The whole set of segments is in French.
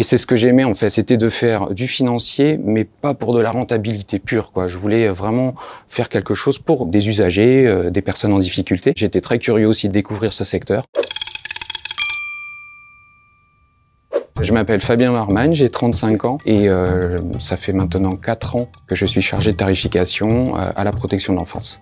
Et c'est ce que j'aimais en fait, c'était de faire du financier, mais pas pour de la rentabilité pure, quoi. Je voulais vraiment faire quelque chose pour des usagers, des personnes en difficulté. J'étais très curieux aussi de découvrir ce secteur. Je m'appelle Fabien Marmagne, j'ai 35 ans et ça fait maintenant 4 ans que je suis chargé de tarification à la protection de l'enfance.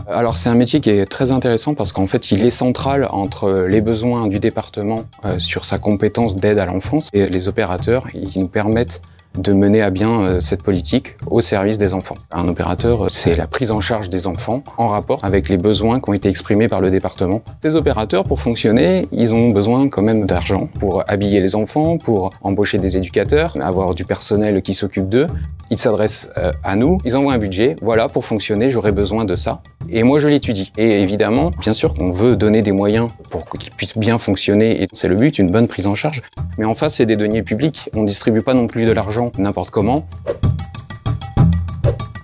Alors c'est un métier qui est très intéressant parce qu'en fait il est central entre les besoins du département sur sa compétence d'aide à l'enfance et les opérateurs qui nous permettent de mener à bien cette politique au service des enfants. Un opérateur, c'est la prise en charge des enfants en rapport avec les besoins qui ont été exprimés par le département. Ces opérateurs, pour fonctionner, ils ont besoin quand même d'argent pour habiller les enfants, pour embaucher des éducateurs, avoir du personnel qui s'occupe d'eux. Ils s'adressent à nous, ils envoient un budget, voilà, pour fonctionner, j'aurais besoin de ça. Et moi, je l'étudie. Et évidemment, bien sûr qu'on veut donner des moyens pour qu'ils puissent bien fonctionner, et c'est le but, une bonne prise en charge. Mais en face, c'est des deniers publics. On ne distribue pas non plus de l'argent n'importe comment.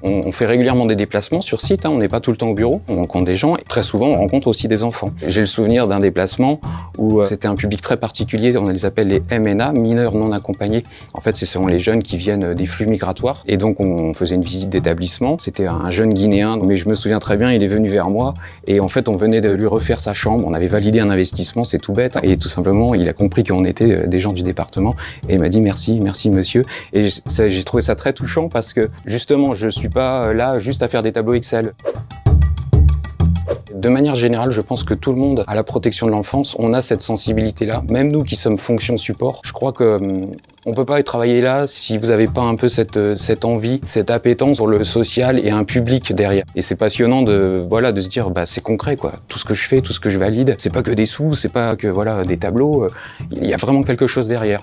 On fait régulièrement des déplacements sur site, on n'est pas tout le temps au bureau, on rencontre des gens et très souvent on rencontre aussi des enfants. J'ai le souvenir d'un déplacement où c'était un public très particulier, on les appelle les MNA, mineurs non accompagnés. En fait, ce sont les jeunes qui viennent des flux migratoires et donc on faisait une visite d'établissement. C'était un jeune Guinéen, mais je me souviens très bien, il est venu vers moi et en fait on venait de lui refaire sa chambre, on avait validé un investissement, c'est tout bête, et tout simplement il a compris qu'on était des gens du département et il m'a dit merci, merci monsieur. Et j'ai trouvé ça très touchant parce que justement je suis pas là juste à faire des tableaux Excel. De manière générale, je pense que tout le monde à la protection de l'enfance, on a cette sensibilité-là. Même nous qui sommes fonction support, je crois que on peut pas travailler là si vous n'avez pas un peu cette envie, cette appétence pour le social et un public derrière. Et c'est passionnant de se dire bah c'est concret quoi. Tout ce que je fais, tout ce que je valide, c'est pas que des sous, c'est pas que voilà des tableaux. Il y a vraiment quelque chose derrière.